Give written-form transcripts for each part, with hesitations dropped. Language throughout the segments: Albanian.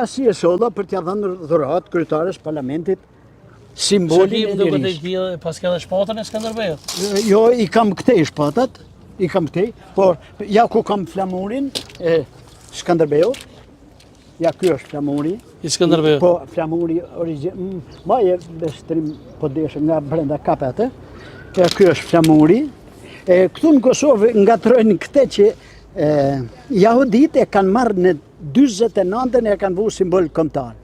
Si e solla për t'ja dhënë dhurat kryetares parlamentit simbolin e lirisë. Pas ka dhe shpatën e Skënderbeut. Jo, i kam këtej shpatat, por ja ku kam flamurin e Skënderbeut. Ja ky është flamuri. I Skënderbeut. Po flamuri origjinal. Maje bestrim po desh nga brenda kapet. Ja ky është flamuri. Këtu në Kosovë ngatrojnë këtë që jahudit e kanë marrë në 49-ën e kanë vu simbol kombëtar.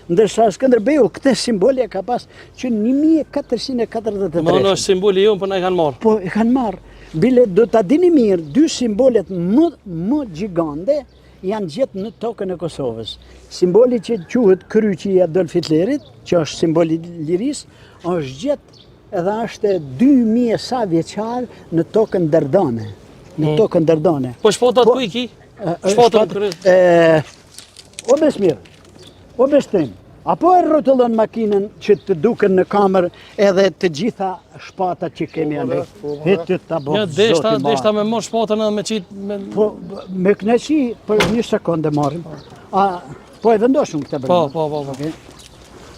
Ndërsa Skënderbeu këtë simbol e ka pas që 1443. Më është simboli jonë, po na e kanë marrë. Po e kanë marrë. Bile do ta dini mirë, dy simbolet më gjigande janë gjetë në tokën e Kosovës. Simboli që quhet kryqi i Adolf Hitlerit, që është simboli i lirisë, është gjetë edhe është 2000 sa vjeçar në tokën Derdane. Në tokën Derdane. Po shpatat ku i ki? O besmirë, o bestrim, apo e rrotullon makinën që të duken në kamerë edhe të gjitha shpatat që kemi anë? Hetë të bo, zoti marë. Deshta me mos shpatën edhe me qitë... Po, me kënaqësi për një sekondë marrim. Po e vendosëm këtë bërë? Po.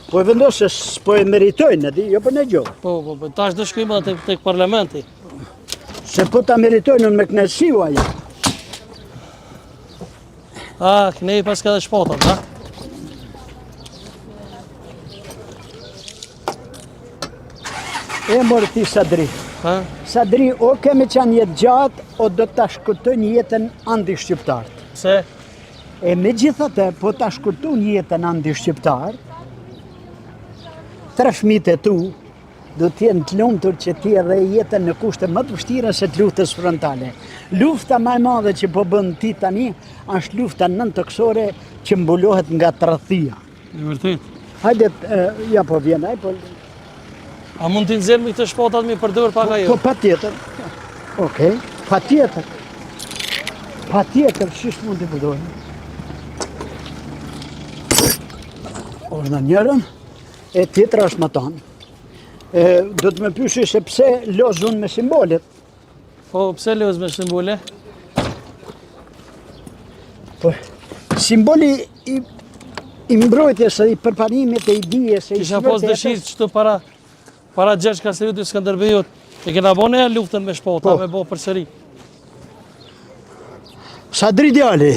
Po e vendosë, po e meritojnë, jo për në gjohë. Po, tash do shkojmë edhe tek parlamenti. Se po ta meritojnë me kënaqësi u ajo. Kënej pas ka dhe shpatat, ha? E morë ti Sadri. Sadri, o kemi qanë jetë gjatë, o do të shkurtojnë jetën anti-shqiptarët. Se? E me gjithate, po të shkurtojnë jetën anti-shqiptarë, 3 fëmijët e tu, do t'jenë të lumtur që ti edhe jetën në kushte më të vështira se të luftës frontale. Lufta më e madhe që po bën ti tani është lufta nëntokësore që mbulohet nga tradhtia. E vërtet. Hajde, ja po vjen, po. A mund t'i nxjerrë këtë shpatat mi përdor pak ajo? Po patjetër. Okej, patjetër. Patjetër, çish mund t'i përdorni. Është në njërën, e tjetra është më tonë. Do të më pyshi se pse lozun me simbolet. Po, pse loz me simbole? Po, simboli i mbrojtjes e i përparimit e i dijes e i kisha pas dëshirë çto para Gjergj Kastrioti Skënderbeut e kena bone luftën me shpata, me bo përsëri. Sadri djali,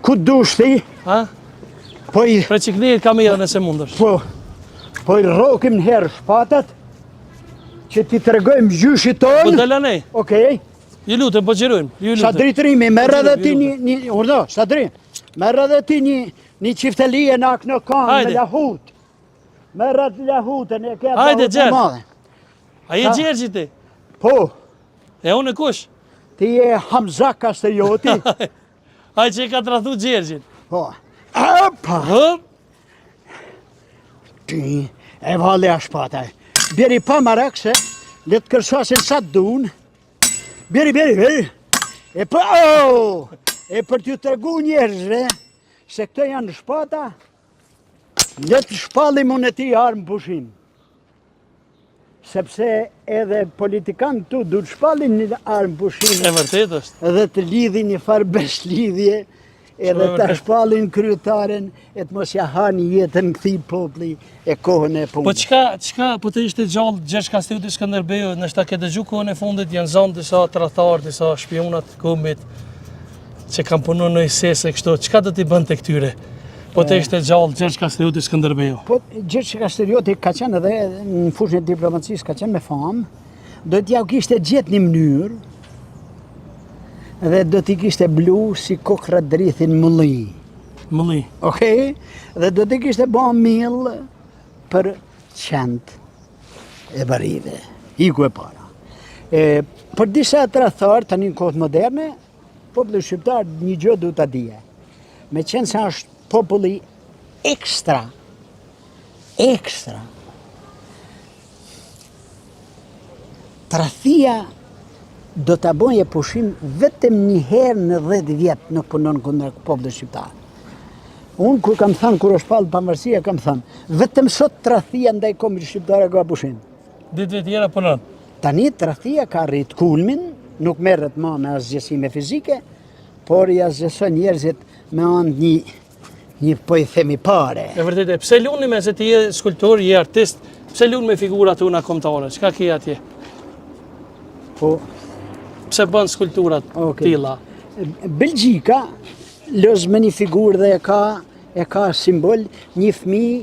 ku dush ti? Preciknit kamerën nëse mundësh. Po i rrokim herë shpatat, që ti të regojmë gjyshit tonë. Po dalanej. Okej. Ju lutem, po gjirojmë. Sadri të rimi, merë edhe ti një, Sadri, merë edhe ti një qiftelije në akë në kanë me lahut. Merë atë lahutën e ke atë Hajde, lahut në madhe. A je Gjergji ti? Po. E unë e kush? Ti e Hamza Kastrioti. Hajde që e ka të rathu Gjergjin. Po. Apa. Ti e vale a shpataj. Bjeri pa marak se le të kërsasin sa të dun. Bjeri. E për t'ju të regu njerëzve se këto janë shpata, le të shpallim unë e ti armë pushim. Sepse edhe politikanë tu du të shpallin një armë pushim. E vërtet është. Edhe të lidhin një farë beslidhje, edhe të shpallin kryetaren, e të mos ja hani jetën këthi popli e kohën e punë. Po çka po të ishte gjallë Gjergj Kastrioti Skënderbeut, nështë ke dëgju kohën e fundit, janë zanë disa tradhtarë, disa shpionat kombit, që kam punu në ISES e kështu, çka do t'i bënd të këtyre? Po të ishte gjallë Gjergj Kastrioti Skënderbeut. Po Gjergj Kastrioti ka qenë edhe në fushën e diplomacisë, ka qenë me famë, do t'ja kishte gjetë një mënyrë, dhe do t'i kishte blu si kokra drithin mëlli. Mëlli. Okej? Dhe do t'i kishte ba mill për qend e barive. Iku e para. Për disa tradhtarë, tani në kohët moderne, populli shqiptar një gjë du t'a dije. Me qenë se është populli ekstra. Tradhtia do t'a bëje pushim vetëm një herë në 10 vjetë nuk punon kundër popullit shqiptar. Unë kur kam thënë, kur është pallë pavarësia, kam thënë, vetëm sot tradhtia ndaj kombit shqiptar ka pushim. Ditëve tjera punon. Tani tradhtia ka rrit kulmin, nuk merret më me asgjësime fizike, por i asgjëson njerëzit me anë një një po i themi pare. E vërtet, pse luni me se ti je skulptor, je artist, pse luni me figurat tona kombëtare? Çka ke atje? Po, Pse bën skulpturat tilla? Belgjika lëz me një figurë dhe e ka simbol një fëmijë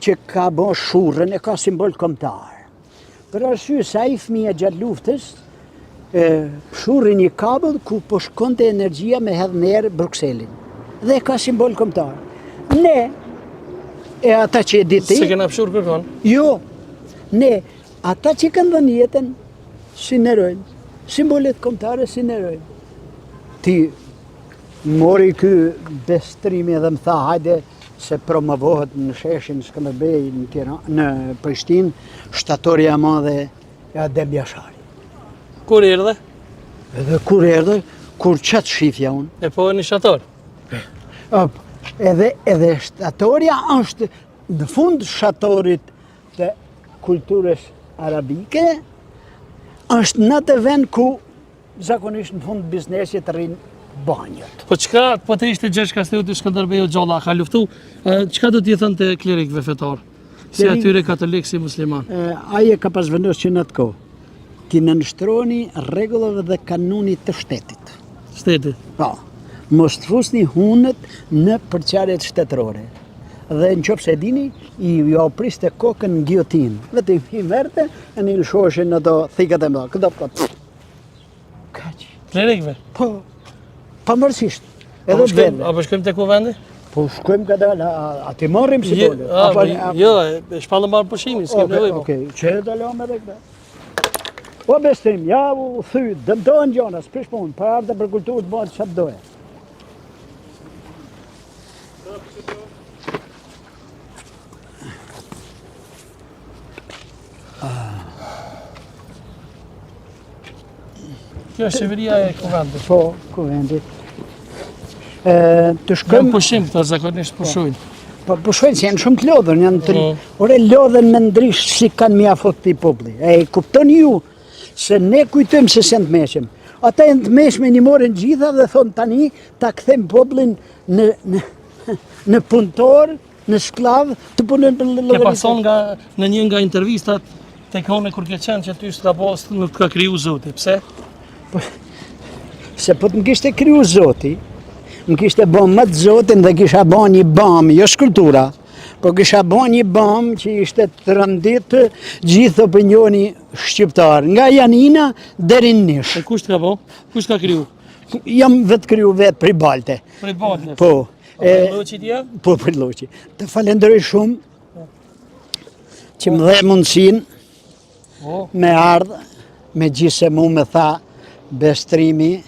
që ka bën shurrën, e ka simbol kombëtar. Për arsye se ai fëmija gjatë luftës shurri një kabëll ku po shkonte energjia me hedh nerë Brukselin. Dhe ka simbol kombëtar. Ne, e ata që e di ti, Se kena pshur kërkon? jo, ne, ata që kanë dhënë jetën, sinerojnë. Simbolet kombëtare sinerojnë. Ti mori ky Bestrimi dhe më tha, hajde se promovohet në sheshin Skënderbej në Tiranë, në Prishtinë, shtatorja e madhe e Adem Jashari. Kur erdhe? Edhe kur erdhe, kur qatë shifja unë, E po një shator. edhe shtatorja është në fund shatorit të kulturës arabike, është në atë vend ku zakonisht në fund biznesit rrinë banjët. Po çka po të ishte Gjergj Kasteuti Skënderbeu gjalla ka luftu, çka do t'i thënë të klerikëve fetar? Si atyre katolik si musliman? Aje ka pas vendosur që në atë kohë ti nënshtroni rregullave dhe kanunit të shtetit. Shteti. Po, mos të fusni hunët në përqarjet shtetërore. Dhe në qofë se dini, ju apriste kokën në gjotin. Vetëm i merte, e një lëshoshin në do thikat e mëda. Këdo këtë. Kaq. Klerikëve? Po, pamërsisht. Edhe të vende. Apo shkojmë te ku vendi? Po shkojmë kada, a ti marrim si dole. Jo, e shpallëm marrë pushimin, s'kem nevojë po. Okej, që e dalëm edhe këta. O Bestrim, ja u thy, dëmtojnë gjona, s'prish punë, për ardhe për kulturë të bëjtë qatë doje. Kjo është qeveria e kuvendit. Po, kuvendit. Të Jam shkojmë, pushim, këta zakonisht pushojnë. po pushojnë që janë shumë të lodhën, janë të... Ore lodhen me ndrish si kanë mjafot të i popli. E kuptoni ju, se ne kujtojmë se sen të meshëm. Ata janë të meshme një morën gjitha dhe thonë tani ta kthejmë poplin në punëtor, në sklav, të punën për Ke llogaritë. pason në një nga intervistat tek one kur ke qenë që ty strapost nuk ka kriju Zoti. Pse? Se po të më kishte kriju Zoti, më kishte bën më të Zotin dhe kisha bën një bam, jo shkultura, po kisha bën një bam që ishte të rëndit gjithë opinioni shqiptar, nga Janina deri në Nish. E kush ka bo? Kush ka kriju? Jam vetë kriju vetë prej balte. Prej batle. Po. Loqi t'ja? Po për loqi. Të falenderoj shumë që më dhe mundësin Po. me ardhë, me gjithë se mu me tha Bestrimi,